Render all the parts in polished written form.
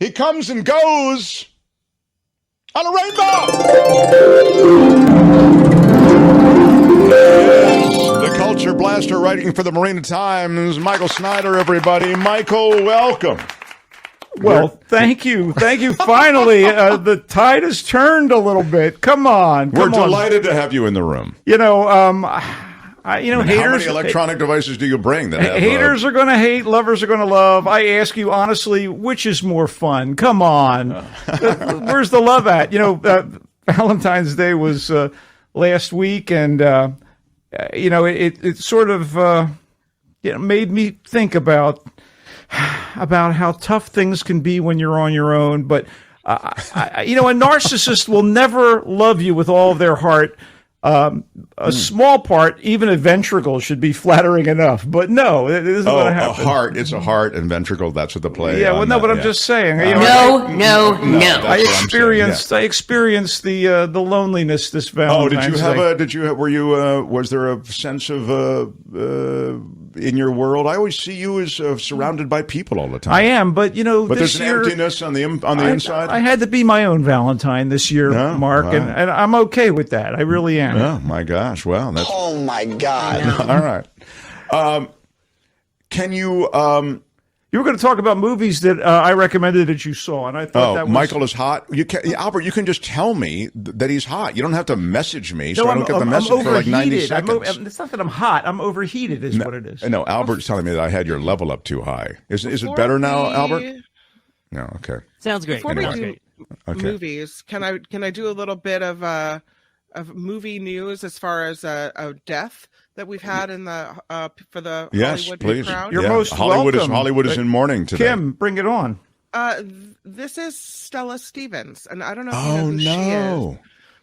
He comes and goes on a rainbow. The culture blaster writing for the Marina Times, Michael Snyder, everybody. Michael, welcome. Well, thank you. Thank you. Finally, the tide has turned a little bit. Come on. We're delighted to have you in the room. Haters. How many electronic devices do you bring? That have, haters are going to hate, lovers are going to love. I ask you honestly, which is more fun? Come on. Where's the love at? Valentine's Day was last week, and it sort of made me think about how tough things can be when you're on your own. But a narcissist will never love you with all of their heart. A small part, even a ventricle, should be flattering enough. But no, it isn't going to happen. A heart. It's a heart and ventricle. That's what the play. Yeah, well, no, but I'm just saying. No. I experienced the loneliness this Valentine's Day. Was there a sense of in your world? I always see you as surrounded by people all the time. I am, but But this there's an year, emptiness on the inside. I had to be my own Valentine this year, Mark, wow. and I'm okay with that. I really am. Oh my gosh! Well, that's. Oh my God! All right. Can you? You were going to talk about movies that I recommended that you saw, and I thought that was... Michael is hot. Albert, you can just tell me that he's hot. You don't have to message me, so I don't get the message for like 90 seconds. It's not that I'm hot. I'm overheated is what it is. No, Albert's telling me that I had your level up too high. Is it better now, Albert? No, okay. Sounds great. Before Anyway. we do movies, can I do a little bit of movie news as far as a death that we've had in the for the Hollywood please. crowd? You're most welcome. Hollywood is in mourning today. Kim, bring it on. This is Stella Stevens, and I don't know if Oh you know who she is.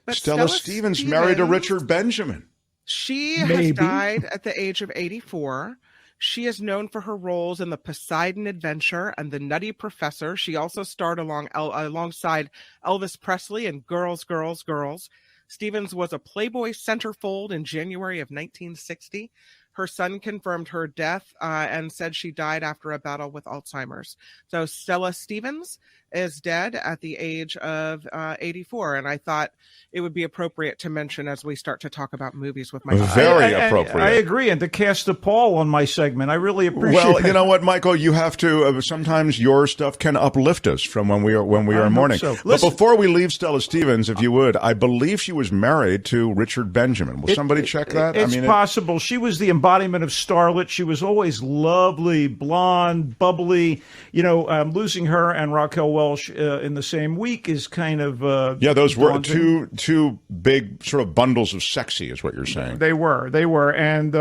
But Stella Stevens married to Richard Benjamin. She has died at the age of 84. She is known for her roles in The Poseidon Adventure and The Nutty Professor. She also starred alongside Elvis Presley in Girls, Girls, Girls. Stevens was a Playboy centerfold in January of 1960. Her son confirmed her death and said she died after a battle with Alzheimer's. So Stella Stevens is dead at the age of 84. And I thought it would be appropriate to mention as we start to talk about movies with my Very appropriate. I agree. And to cast a pall on my segment, I really appreciate it. Well, you know what, Michael? You have to, sometimes your stuff can uplift us from when we are mourning. So. But before we leave Stella Stevens, if you would, I believe she was married to Richard Benjamin. Will somebody check that? It's possible. She was the embodiment of starlet. She was always lovely, blonde, bubbly. Losing her and Raquel Welch in the same week is kind of those were daunting. two big sort of bundles of sexy, is what you're saying. They were, and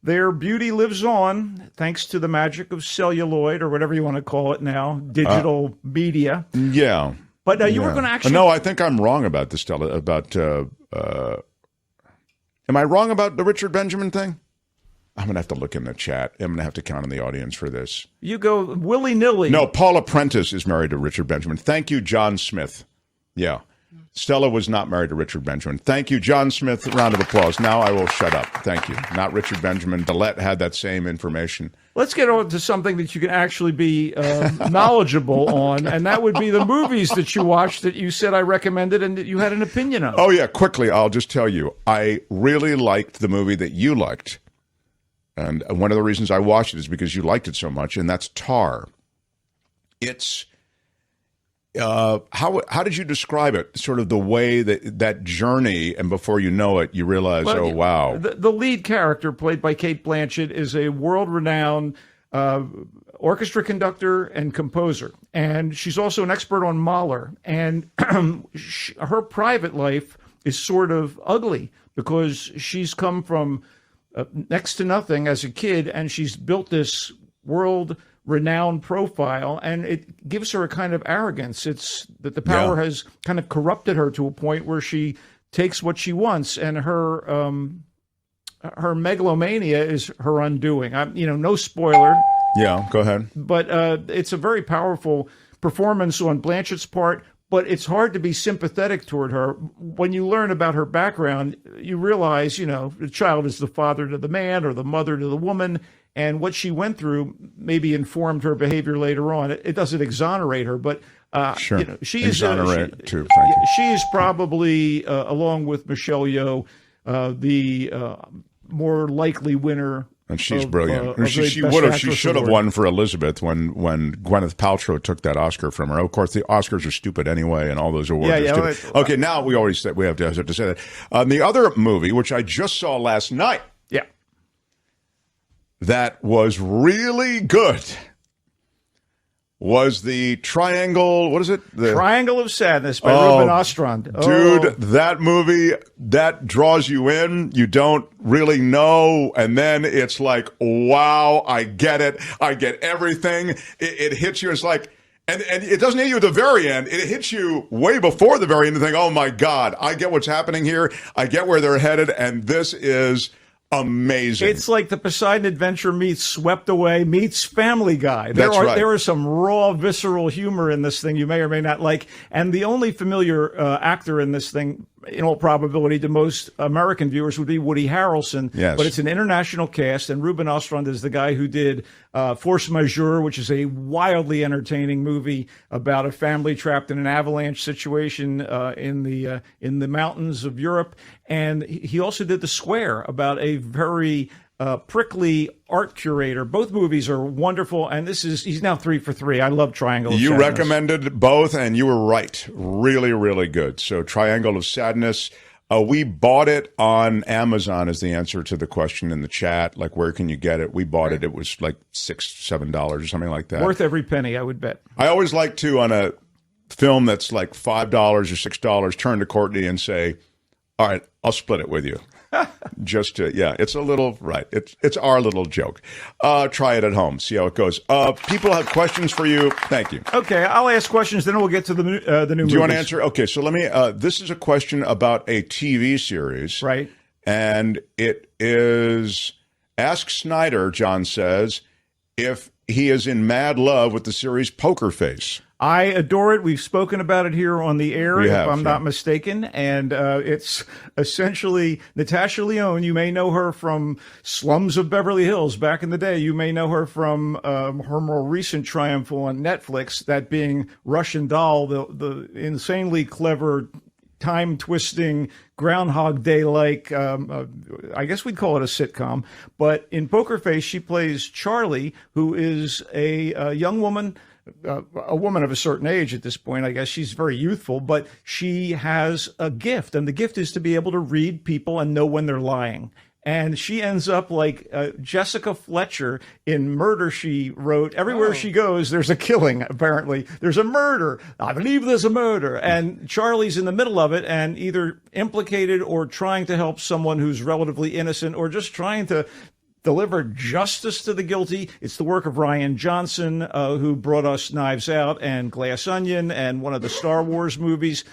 their beauty lives on thanks to the magic of celluloid or whatever you want to call it now, digital media. Yeah, but you were going to actually. No, I think I'm wrong about this, Stella. Am I wrong about the Richard Benjamin thing? I'm going to have to look in the chat. I'm going to have to count on the audience for this. You go willy-nilly. No, Paula Prentice is married to Richard Benjamin. Thank you, John Smith. Yeah. Stella was not married to Richard Benjamin. Thank you, John Smith. Round of applause. Now I will shut up. Thank you. Not Richard Benjamin. Dillette had that same information. Let's get on to something that you can actually be knowledgeable on, and that would be the movies that you watched that you said I recommended and that you had an opinion on. Oh, yeah. Quickly, I'll just tell you. I really liked the movie that you liked. And one of the reasons I watched it is because you liked it so much, and that's Tar. It's how did you describe it? Sort of the way that journey, and before you know it, you realize, wow. The lead character, played by Cate Blanchett, is a world-renowned orchestra conductor and composer, and she's also an expert on Mahler. And her private life is sort of ugly because she's come from next to nothing as a kid, and she's built this world-renowned profile, and it gives her a kind of arrogance. It's that the power has kind of corrupted her to a point where she takes what she wants, and her megalomania is her undoing. No spoiler. Yeah, go ahead. But it's a very powerful performance on Blanchett's part. But it's hard to be sympathetic toward her. When you learn about her background, you realize, the child is the father to the man or the mother to the woman. and what she went through maybe informed her behavior later on. It doesn't exonerate her, but sure. She exonerate too. Thank you. She is probably, along with Michelle Yeoh, the more likely winner. And she's brilliant. She should have won for Elizabeth when Gwyneth Paltrow took that Oscar from her. Of course, the Oscars are stupid anyway, and all those awards are stupid. Okay, now we already said we have to say that. The other movie, which I just saw last night, that was really good, was the Triangle. What is it? The Triangle of Sadness by Ruben Ostrand. Dude, that movie, that draws you in. You don't really know. And then it's like, wow, I get it. I get everything. It hits you. It's like, and it doesn't hit you at the very end. It hits you way before the very end. You think, oh my God, I get what's happening here. I get where they're headed. And this is amazing. It's like the Poseidon Adventure meets Swept Away meets Family Guy. There is some raw, visceral humor in this thing you may or may not like. And the only familiar actor in this thing, in all probability, to most American viewers would be Woody Harrelson. Yes. But it's an international cast, and Ruben Ostrand is the guy who did Force Majeure, which is a wildly entertaining movie about a family trapped in an avalanche situation in the mountains of Europe. And he also did The Square, about a very prickly art curator. Both movies are wonderful, and he's now 3 for 3. I love Triangle of Sadness. You recommended both, and you were right. Really, really good. So Triangle of Sadness, we bought it on Amazon is the answer to the question in the chat. Like, where can you get it? We bought it. It was like $6-7 or something like that. Worth every penny, I would bet. I always like to, on a film that's like $5 or $6, turn to Courtney and say, all right, I'll split it with you. Just to, it's a little, right. It's our little joke. Try it at home. See how it goes. People have questions for you. Thank you. Okay, I'll ask questions, then we'll get to the new movies. Do you want to answer? Okay, so let me, this is a question about a TV series. Right. And it is, ask Snyder, John says, if he is in mad love with the series Poker Face. I adore it. We've spoken about it here on the air, if I'm not mistaken. And it's essentially Natasha Lyonne. You may know her from Slums of Beverly Hills back in the day. You may know her from her more recent triumph on Netflix, that being Russian Doll, the insanely clever, time-twisting, Groundhog Day-like, I guess we'd call it a sitcom. But in Poker Face, she plays Charlie, who is a young woman, a woman of a certain age at this point. I guess she's very youthful, but she has a gift, and the gift is to be able to read people and know when they're lying. And she ends up like Jessica Fletcher in Murder, She Wrote. Everywhere she goes, there's a killing, apparently. There's a murder. I believe there's a murder. And Charlie's in the middle of it and either implicated or trying to help someone who's relatively innocent, or just trying to deliver justice to the guilty. It's the work of Rian Johnson, who brought us Knives Out and Glass Onion and one of the Star Wars movies.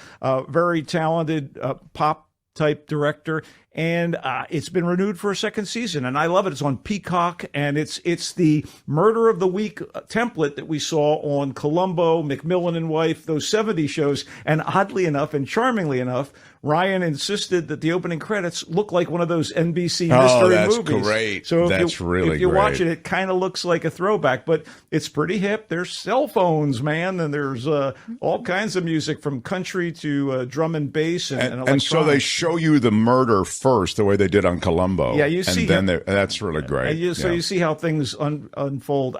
Very talented pop-type director. And it's been renewed for a second season, and I love it. It's on Peacock, and it's the Murder of the Week template that we saw on Columbo, Macmillan and Wife, those 70s shows. And oddly enough, and charmingly enough, Ryan insisted that the opening credits look like one of those NBC mystery movies. That's great. So if you watch it, it kind of looks like a throwback, but it's pretty hip. There's cell phones, man, and there's all kinds of music from country to drum and bass and electronic. And so they show you the murder first, the way they did on Columbo. Yeah, you see. And then that's really great. So you see how things unfold.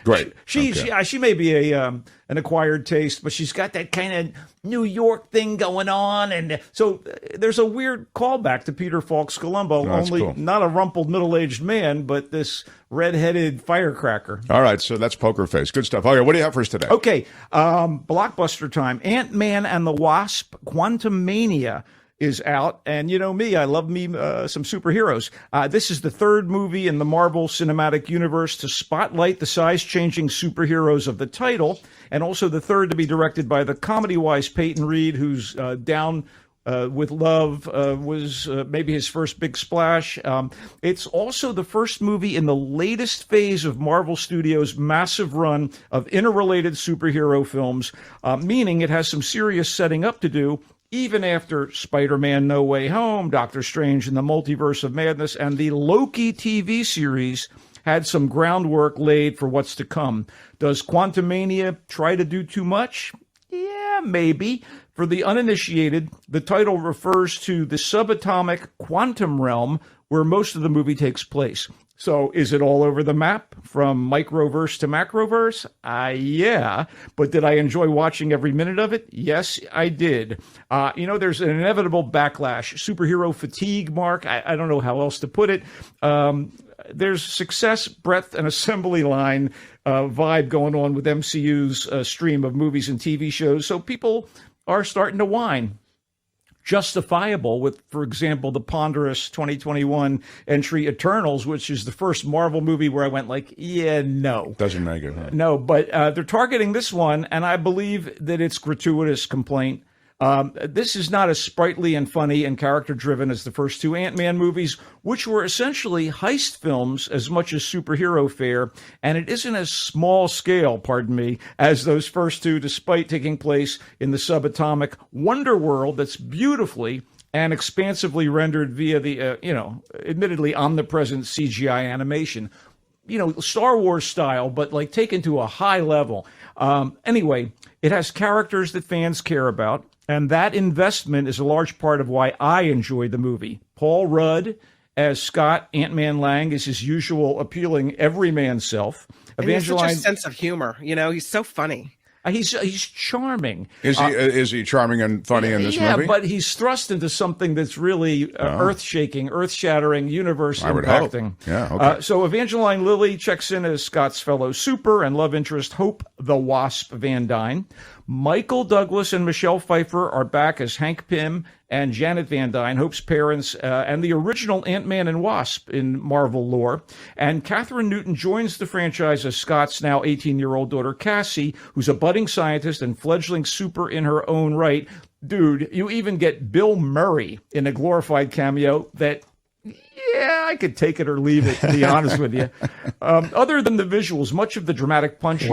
Great. She may be an acquired taste, but she's got that kind of New York thing going on, and so there's a weird callback to Peter Falk's Columbo. Not a rumpled middle-aged man, but this red-headed firecracker. All right, so that's Poker Face. Good stuff. Okay, what do you have for us today? Okay, blockbuster time. Ant-Man and the Wasp: Quantumania is out, and you know me, I love me some superheroes. This is the third movie in the Marvel Cinematic Universe to spotlight the size-changing superheroes of the title, and also the third to be directed by the comedy-wise Peyton Reed, who's Down with Love was maybe his first big splash. It's also the first movie in the latest phase of Marvel Studios' massive run of interrelated superhero films, meaning it has some serious setting up to do, even after Spider-Man No Way Home, Doctor Strange in the Multiverse of Madness, and the Loki TV series had some groundwork laid for what's to come. Does Quantumania try to do too much? Yeah, maybe. For the uninitiated, the title refers to the subatomic quantum realm where most of the movie takes place. So is it all over the map from microverse to macroverse? Yeah. But did I enjoy watching every minute of it? Yes, I did. There's an inevitable backlash. Superhero fatigue, Mark. I don't know how else to put it. There's success, breadth, and assembly line vibe going on with MCU's stream of movies and TV shows. So people are starting to whine. Justifiable with, for example, the ponderous 2021 entry Eternals, which is the first Marvel movie where I went like, yeah, no. Doesn't make it. Huh? No, but they're targeting this one, and I believe that it's gratuitous complaint. This is not as sprightly and funny and character-driven as the first two Ant-Man movies, which were essentially heist films as much as superhero fare, and it isn't as small scale, pardon me, as those first two, despite taking place in the subatomic wonder world that's beautifully and expansively rendered via the, admittedly omnipresent CGI animation. Star Wars style, but like taken to a high level. Anyway, it has characters that fans care about. And that investment is a large part of why I enjoy the movie. Paul Rudd as Scott Ant-Man Lang is his usual appealing everyman self. And he has such a sense of humor. He's so funny. He's charming. Is he charming and funny in this movie? Yeah, but he's thrust into something that's really earth-shaking, earth-shattering, universe-impacting. Yeah, okay. So Evangeline Lilly checks in as Scott's fellow super and love interest Hope the Wasp Van Dyne. Michael Douglas and Michelle Pfeiffer are back as Hank Pym and Janet Van Dyne, Hope's parents, and the original Ant-Man and Wasp in Marvel lore. And Catherine Newton joins the franchise as Scott's now 18-year-old daughter, Cassie, who's a budding scientist and fledgling super in her own right. Dude, you even get Bill Murray in a glorified cameo that... yeah, I could take it or leave it, to be honest with you. Other than the visuals, much of the dramatic punch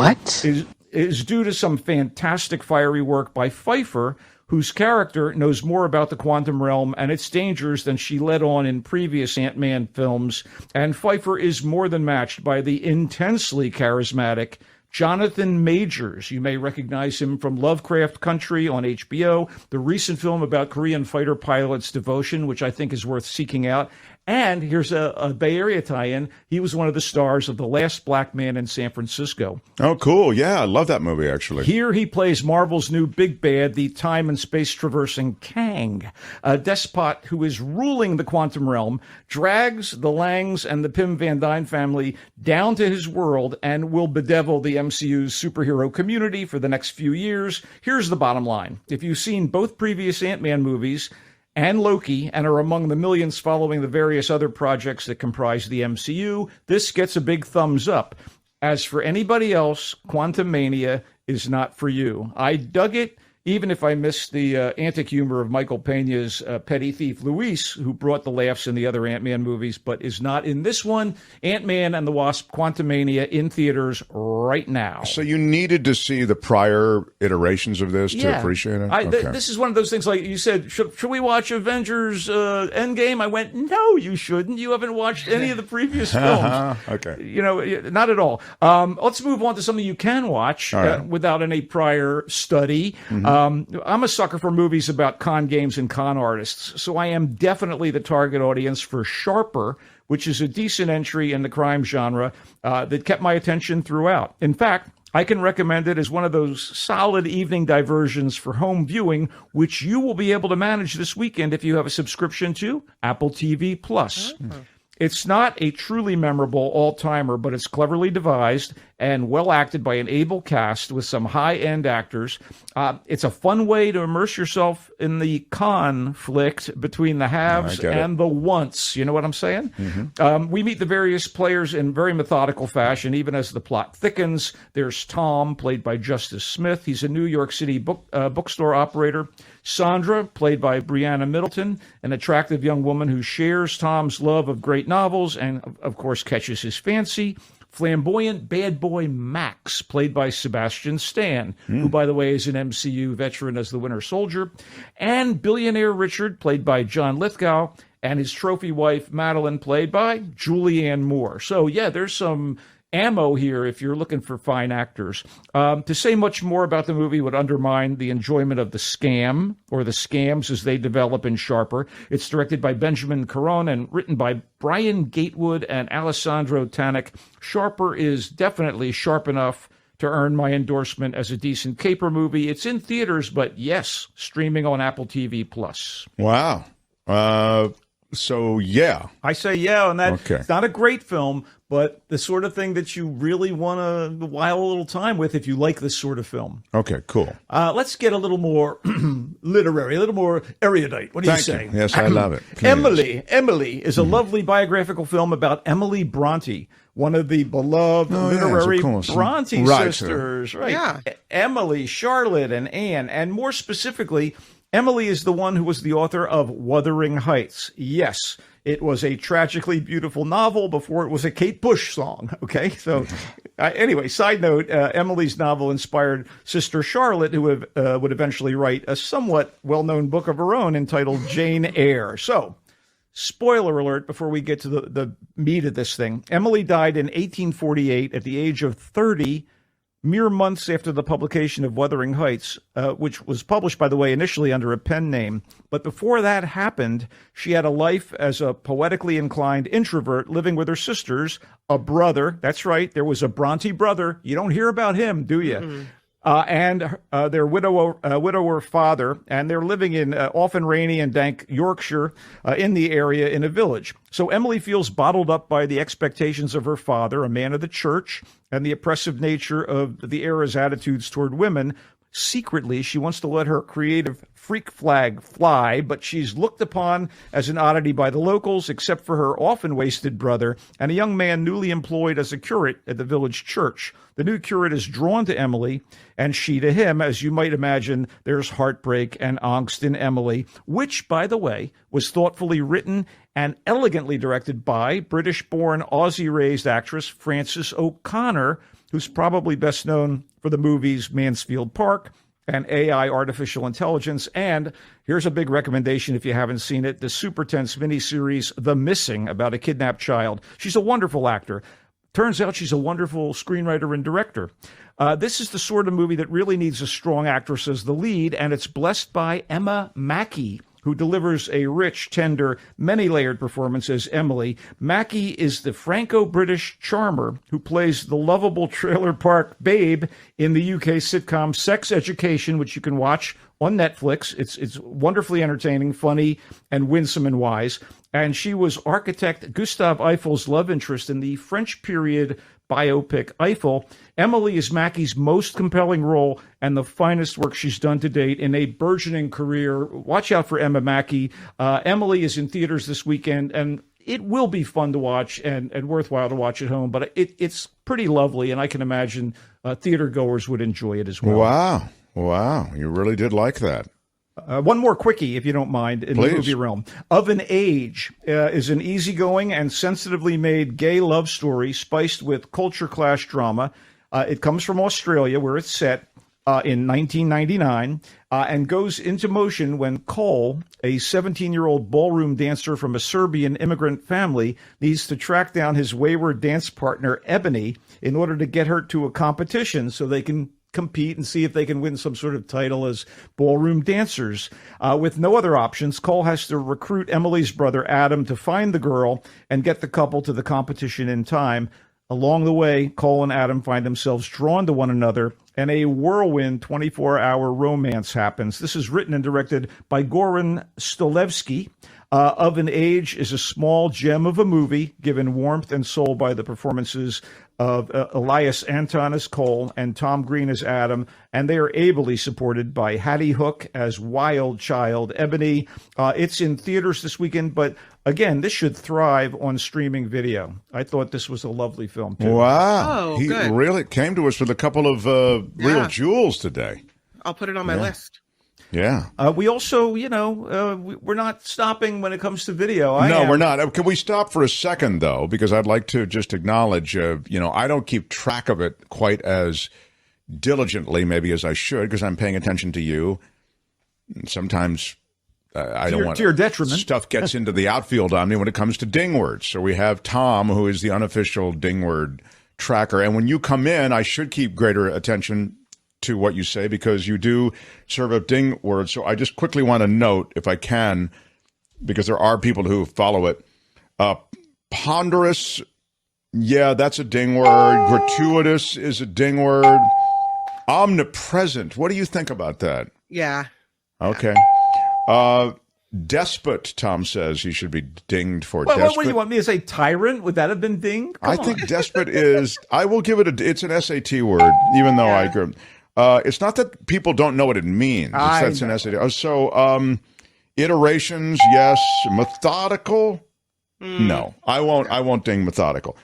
is due to some fantastic fiery work by Pfeiffer, whose character knows more about the quantum realm and its dangers than she let on in previous Ant-Man films. And Pfeiffer is more than matched by the intensely charismatic Jonathan Majors. You may recognize him from Lovecraft Country on HBO, the recent film about Korean fighter pilot's devotion, which I think is worth seeking out. And here's a Bay Area tie-in. He was one of the stars of The Last Black Man in San Francisco. Oh, cool. Yeah, I love that movie, actually. Here he plays Marvel's new big bad, the time and space traversing Kang, a despot who is ruling the quantum realm, drags the Langs and the Pym Van Dyne family down to his world, and will bedevil the MCU's superhero community for the next few years. Here's the bottom line. If you've seen both previous Ant-Man movies and Loki, and are among the millions following the various other projects that comprise the MCU, this gets a big thumbs up. As for anybody else, Quantumania is not for you. I dug it, even if I missed the antic humor of Michael Pena's petty thief Luis, who brought the laughs in the other Ant-Man movies, but is not in this one. Ant-Man and the Wasp: Quantumania in theaters right now. So you needed to see the prior iterations of this to appreciate it? This is one of those things, like you said, should we watch Avengers Endgame? I went, no, you shouldn't. You haven't watched any of the previous films. Okay. Not at all. Let's move on to something you can watch without any prior study. Mm-hmm. I'm a sucker for movies about con games and con artists, so I am definitely the target audience for Sharper, which is a decent entry in the crime genre that kept my attention throughout. In fact, I can recommend it as one of those solid evening diversions for home viewing, which you will be able to manage this weekend if you have a subscription to Apple TV+. Mm-hmm. It's not a truly memorable all-timer, but it's cleverly devised and well acted by an able cast with some high-end actors. It's a fun way to immerse yourself in the conflict between the haves and the wants. You know what I'm saying? Mm-hmm. We meet the various players in very methodical fashion, even as the plot thickens. There's Tom, played by Justice Smith. He's a New York City bookstore operator. Sandra, played by Brianna Middleton, an attractive young woman who shares Tom's love of great novels and, of course, catches his fancy. Flamboyant bad boy Max, played by Sebastian Stan, who, by the way, is an MCU veteran as the Winter Soldier. And billionaire Richard, played by John Lithgow. and his trophy wife, Madeline, played by Julianne Moore. So, yeah, there's some ammo here if you're looking for fine actors. To say much more about the movie would undermine the enjoyment of the scam, or the scams as they develop in Sharper. It's directed by Benjamin Caron and written by Brian Gatewood and Alessandro Tannic. Sharper is definitely sharp enough to earn my endorsement as a decent caper movie. It's in theaters, but yes, streaming on Apple TV+. Wow. So, yeah. I say yeah on that. Okay. It's not a great film, but the sort of thing that you really want to while a little time with if you like this sort of film. Okay, cool. Let's get a little more literary, a little more erudite. What do you Thank say? you. Yes, I love it. Please. Emily is a lovely biographical film about Emily Bronte, one of the beloved literary yes, of course. Bronte Right, sisters. Right. Yeah. Emily, Charlotte, and Anne. And more specifically, Emily is the one who was the author of Wuthering Heights. Yes, it was a tragically beautiful novel before it was a Kate Bush song. Okay, so anyway, side note, Emily's novel inspired sister Charlotte, who would eventually write a somewhat well-known book of her own entitled Jane Eyre. So, spoiler alert before we get to the meat of this thing. Emily died in 1848 at the age of 30, mere months after the publication of Wuthering Heights, which was published, by the way, initially under a pen name. But before that happened, she had a life as a poetically inclined introvert living with her sisters, a brother. That's right, there was a Bronte brother. You don't hear about him, do you? Mm-hmm. And their widower father, and they're living in often rainy and dank Yorkshire in the area in a village. So Emily feels bottled up by the expectations of her father, a man of the church, and the oppressive nature of the era's attitudes toward women. Secretly, she wants to let her creative freak flag fly, but she's looked upon as an oddity by the locals, except for her often wasted brother and a young man newly employed as a curate at the village church. The new curate is drawn to Emily, and she to him. As you might imagine, there's heartbreak and angst in Emily, which, by the way, was thoughtfully written and elegantly directed by British-born, Aussie-raised actress Frances O'Connor, who's probably best known for the movies Mansfield Park and AI Artificial Intelligence. And here's a big recommendation if you haven't seen it, the super tense miniseries The Missing, about a kidnapped child. She's a wonderful actor. Turns out she's a wonderful screenwriter and director. This is the sort of movie that really needs a strong actress as the lead, and it's blessed by Emma Mackey, who delivers a rich, tender, many-layered performance as Emily. Mackey is the Franco-British charmer who plays the lovable trailer park babe in the UK sitcom Sex Education, which you can watch on Netflix. It's wonderfully entertaining, funny, and winsome and wise. And she was architect Gustave Eiffel's love interest in the French period biopic Eiffel. Emily is Mackey's most compelling role and the finest work she's done to date in a burgeoning career. Watch out for Emma Mackey. Emily is in theaters this weekend, and it will be fun to watch and worthwhile to watch at home, but it's pretty lovely, and I can imagine theater goers would enjoy it as well. Wow. You really did like that. One more quickie, if you don't mind, in Please. the movie realm. Of an Age is an easygoing and sensitively made gay love story spiced with culture clash drama. It comes from Australia, where it's set in 1999, and goes into motion when Cole, a 17-year-old ballroom dancer from a Serbian immigrant family, needs to track down his wayward dance partner, Ebony, in order to get her to a competition so they can compete and see if they can win some sort of title as ballroom dancers. With no other options, Cole has to recruit Emily's brother, Adam, to find the girl and get the couple to the competition in time. Along the way, Cole and Adam find themselves drawn to one another, and a whirlwind 24-hour romance happens. This is written and directed by Goran Stolevsky. Of an Age is a small gem of a movie, given warmth and soul by the performances of Elias Anton as Cole and Tom Green as Adam, and they are ably supported by Hattie Hook as wild child Ebony. It's in theaters this weekend, but again, this should thrive on streaming video. I thought this was a lovely film, too. Wow. Oh, He good. really came to us with a couple of real jewels today. I'll put it on my list. Yeah. We also, we're not stopping when it comes to video. We're not. Can we stop for a second, though? Because I'd like to just acknowledge, I don't keep track of it quite as diligently maybe as I should, because I'm paying attention to you. And sometimes I don't want to your detriment. Stuff gets into the outfield on me when it comes to ding words. So we have Tom, who is the unofficial ding word tracker. And when you come in, I should keep greater attention to what you say because you do serve up ding words. So I just quickly want to note, if I can, because there are people who follow it. Ponderous, yeah, that's a ding word. Gratuitous is a ding word. Omnipresent. What do you think about that? Yeah. Okay. Despot, Tom says he should be dinged for What despot. do you want me to say? Tyrant? Would that have been dinged? I think despot is, I will give it it's an SAT word, even though I agree. It's not that people don't know what it means. That's an SAT. So, iterations, yes. Methodical? No. I won't ding methodical.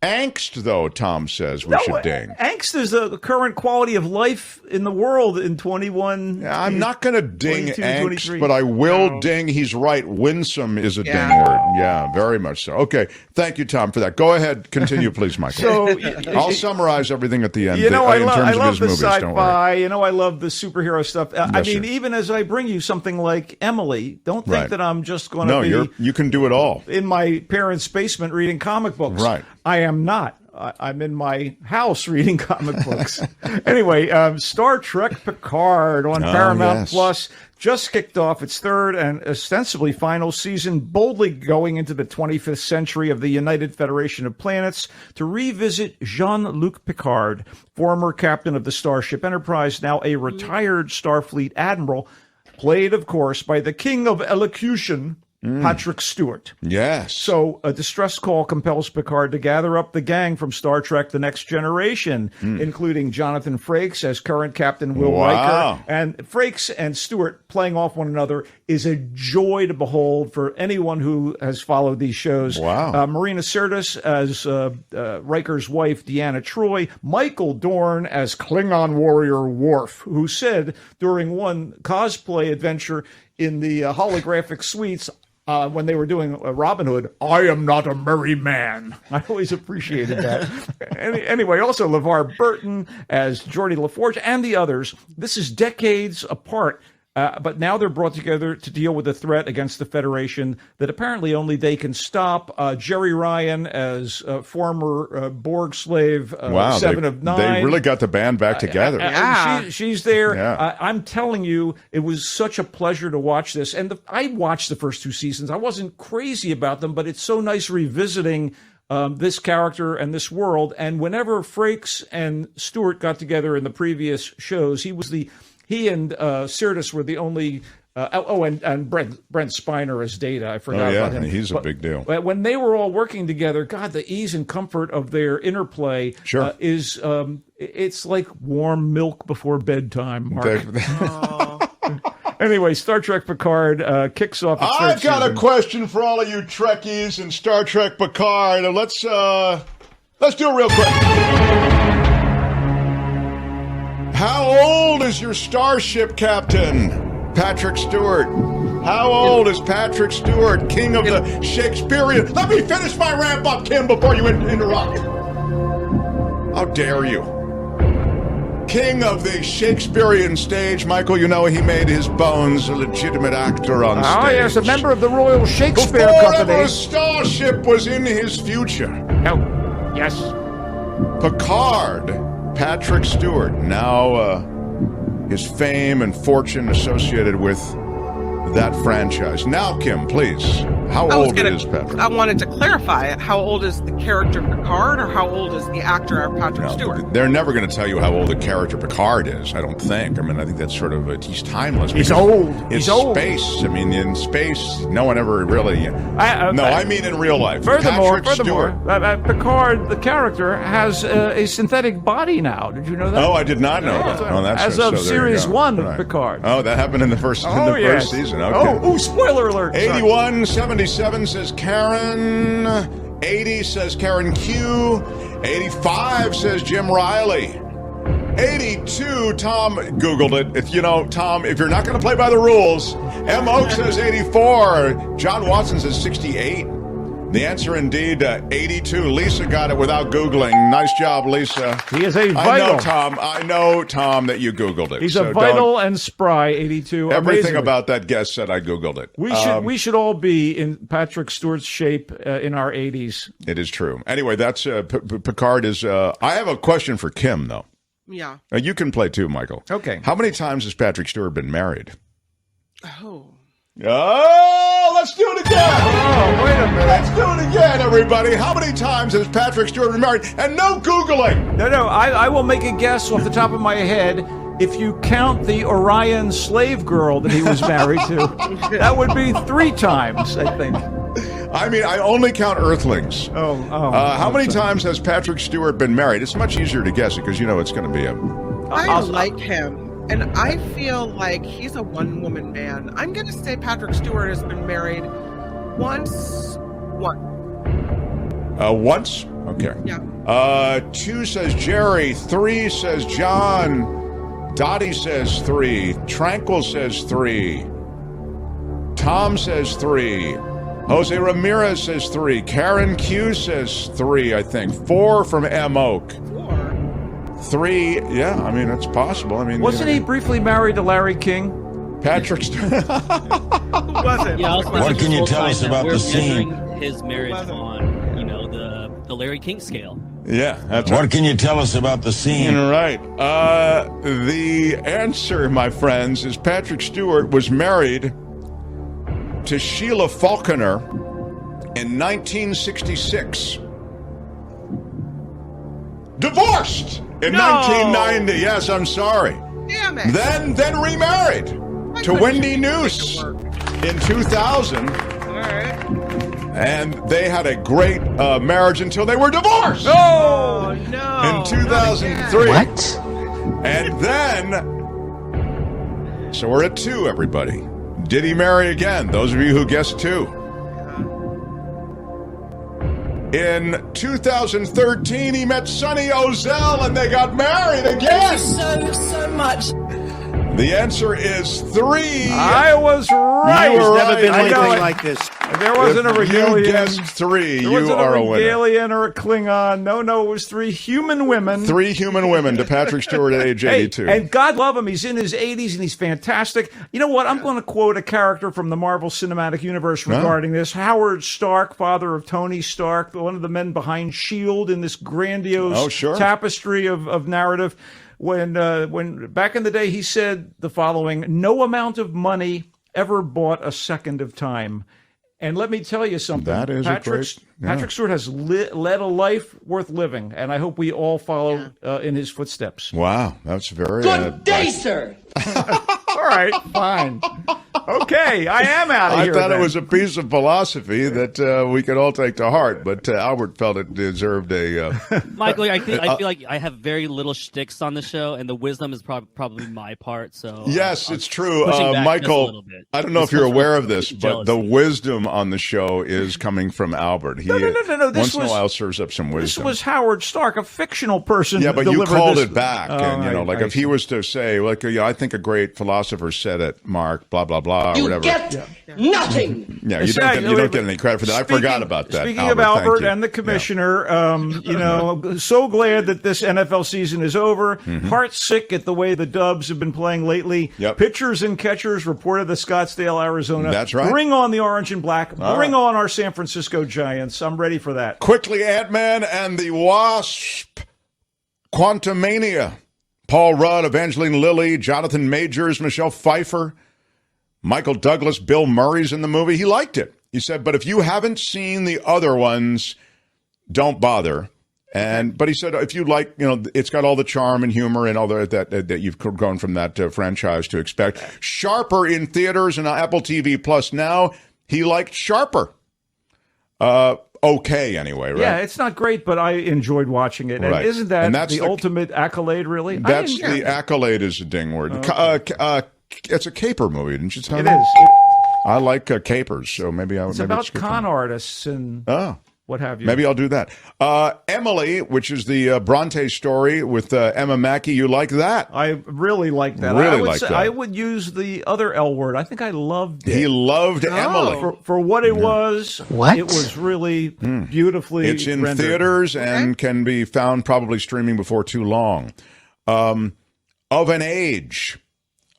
Angst, though, Tom says we should ding. Angst is the current quality of life in the world in 21. Yeah, I'm not going to ding 22, angst, 23. but I will ding. He's right. Winsome is a ding word. Yeah, very much so. Okay. Thank you, Tom, for that. Go ahead. Continue, please, Michael. So I'll summarize everything at the end. You know, I terms love of his the movies. Don't worry. sci-fi. You know, I love the superhero stuff. I mean, sir. even as I bring you something like Emily, don't think that I'm just going to No, you can do it all. in my parents' basement reading comic books. Right. I am not. I'm in my house reading comic books. Anyway, Star Trek Picard on Paramount Plus just kicked off its third and ostensibly final season, boldly going into the 25th century of the United Federation of Planets to revisit Jean-Luc Picard, former captain of the Starship Enterprise, now a retired Starfleet admiral, played, of course, by the king of elocution, Patrick Stewart. Yes. So a distress call compels Picard to gather up the gang from Star Trek The Next Generation, including Jonathan Frakes as current Captain Will Riker. And Frakes and Stewart playing off one another is a joy to behold for anyone who has followed these shows. Wow. Marina Sirtis as Riker's wife, Deanna Troi. Michael Dorn as Klingon warrior Worf, who said during one cosplay adventure in the holographic suites, when they were doing Robin Hood, I am not a merry man. I always appreciated that. Anyway, also LeVar Burton as Geordie LaForge and the others. This is decades apart. But now they're brought together to deal with a threat against the Federation that apparently only they can stop. Jerry Ryan as former Borg slave, Seven of Nine. They really got the band back together. She's there. Yeah. I'm telling you, it was such a pleasure to watch this. And I watched the first two seasons. I wasn't crazy about them, but it's so nice revisiting this character and this world. And whenever Frakes and Stewart got together in the previous shows, he and Sirtis were the only. And Brent Spiner as Data. I forgot about him. He's a big deal. When they were all working together, God, the ease and comfort of their interplay is it's like warm milk before bedtime, Mark. Anyway, Star Trek Picard kicks off its I've got season. a question for all of you Trekkies and Star Trek Picard. Let's do it real quick. How old is your starship captain, Patrick Stewart? How old is Patrick Stewart, king of the Shakespearean? Let me finish my ramp up, Kim, before you interrupt. How dare you? King of the Shakespearean stage. Michael, you know he made his bones a legitimate actor on stage. Oh, yes, a member of the Royal Shakespeare Before Company. ever a starship was in his future. Oh, yes. Picard. Patrick Stewart, now his fame and fortune associated with that franchise. Now, Kim, please, how old is Patrick? I wanted to clarify, how old is the character Picard or how old is the actor Patrick Stewart? They're never going to tell you how old the character Picard is, I don't think. I mean, I think that's sort of, he's timeless. He's old. He's old. Space. I mean, in space, no one ever really... I mean in real life. Furthermore, Stewart. Picard, the character, has a synthetic body now. Did you know that? Oh, I did not know that. Oh, that's As so of there you Series go. 1 of Picard. Oh, that happened in the first first season. Okay. Oh, spoiler alert. 8177 says Karen. 80 says Karen Q. 85 says Jim Riley. 82, Tom Googled it. Tom, if you're not going to play by the rules, M. Oak says 84. John Watson says 68. The answer indeed, 82. Lisa got it without Googling. Nice job, Lisa. He is a vital. I know, Tom, that you Googled it. He's a vital and spry 82. Everything Amazingly. about that guest said I Googled it. We should all be in Patrick Stewart's shape in our 80s. It is true. Anyway, that's Picard is. I have a question for Kim, though. Yeah. You can play too, Michael. Okay. How many times has Patrick Stewart been married? Oh. Oh, let's do it again. Oh, wait a minute. Let's do it again, everybody. How many times has Patrick Stewart been married? And no Googling. No, I will make a guess off the top of my head. If you count the Orion slave girl that he was married to, that would be 3 times, I think. I mean, I only count Earthlings. How many sorry. times has Patrick Stewart been married? It's much easier to guess it because you know it's going to be a... I like him. And I feel like he's a one-woman man. I'm going to say Patrick Stewart has been married once. Once? Okay. Yeah. 2 says Jerry. 3 says John. Dottie says 3. Tranquil says 3. Tom says 3. Jose Ramirez says 3. Karen Q says 3, I think. 4 from M. Oak. 3, yeah, I mean, it's possible. I mean, Wasn't he briefly married to Larry King? Patrick Stewart. Who was it? Yeah, What can you tell us about the scene? His marriage on, the Larry King scale. Yeah, that's What right. can you tell us about the scene? Right. The answer, my friends, is Patrick Stewart was married to Sheila Faulkner in 1966. Divorced in 1990. Yes, I'm sorry. Damn it. Then remarried to Wendy Noose in 2000. All right. And they had a great marriage until they were divorced. Oh, no. In 2003. What? And then, so we're at 2, everybody. Did he marry again? Those of you who guessed 2. In 2013, he met Sonny Ozell and they got married again. So much. The answer is 3. I was right. You were Never right. been I know anything it. like this. There wasn't a If you regalian. guessed 3, There you wasn't are a a winner. regalian or a Klingon. No, it was 3 human women. 3 human women to Patrick Stewart at age 82. And God love him. He's in his 80s and he's fantastic. You know what? I'm going to quote a character from the Marvel Cinematic Universe regarding this. Howard Stark, father of Tony Stark, one of the men behind S.H.I.E.L.D. in this grandiose tapestry of narrative. When back in the day, he said the following: "No amount of money ever bought a second of time." And let me tell you something. That is Patrick Stewart has led a life worth living, and I hope we all follow in his footsteps. Wow, that's very... Good day, sir. All right, fine. Okay, I am out of I here. thought then. it was a piece of philosophy that we could all take to heart, but Albert felt it deserved a... Michael, I feel like I have very little shticks on the show, and the wisdom is probably my part. So Yes, it's true. pushing back just a Michael, little bit. I don't know This if you're comes from aware of this, but the jealousy. wisdom on the show is coming from Albert. He No. This once in a was- while serves up some This wisdom. was Howard Stark, a fictional person. Yeah, but you delivered called this- it back, and right. if he was to say, like, I think a great philosopher said it, Mark, blah blah blah, or You whatever. get nothing. Yeah, you don't get any credit for that. I forgot about that. Speaking of Albert thank you. and the commissioner, so glad that this NFL season is over. Heart sick at the way the Dubs have been playing lately. Yep. Pitchers and catchers reported to Scottsdale, Arizona. That's right. Bring on the orange and black. All Bring right. on our San Francisco Giants. I'm ready for that. Quickly, Ant-Man and the Wasp, Quantumania, Paul Rudd, Evangeline Lilly, Jonathan Majors, Michelle Pfeiffer, Michael Douglas, Bill Murray's in the movie. He liked it. He said, but if you haven't seen the other ones, don't bother. But he said, if you like, it's got all the charm and humor and all that you've grown from that franchise to expect. Sharper in theaters and Apple TV Plus now. He liked Sharper. Okay, anyway, right? Yeah, it's not great, but I enjoyed watching it. Right. And isn't that And that's the ultimate accolade, really? That's the accolade is a ding word. It's a caper movie, didn't you tell It me? is. I like capers, so maybe I would. It's maybe about skip con them. artists and Oh, what have you. Maybe I'll do that. Emily, which is the Bronte story with Emma Mackey. You like that? I really like that. Really I would like that. I would use the other L word. I think I loved it. He loved Emily. For what it was. What? It was really beautifully It's in rendered. theaters and can be found probably streaming before too long. Of an Age,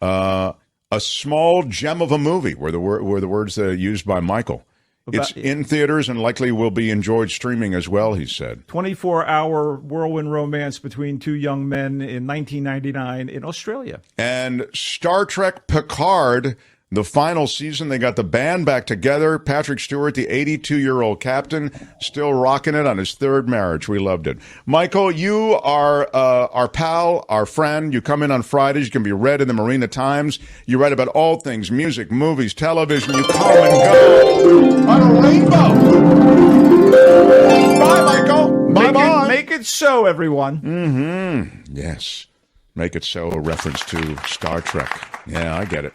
a small gem of a movie, were the words used by Michael. It's in theaters and likely will be enjoyed streaming as well, he said. 24-hour whirlwind romance between two young men in 1999 in Australia. And Star Trek Picard, the final season, they got the band back together. Patrick Stewart, the 82-year-old captain, still rocking it on his third marriage. We loved it. Michael, you are our pal, our friend. You come in on Fridays. You can be read in the Marina Times. You write about all things music, movies, television. You come and go on a rainbow. Bye, Michael. Bye-bye. Make it so, everyone. Yes. Make it so, a reference to Star Trek. Yeah, I get it.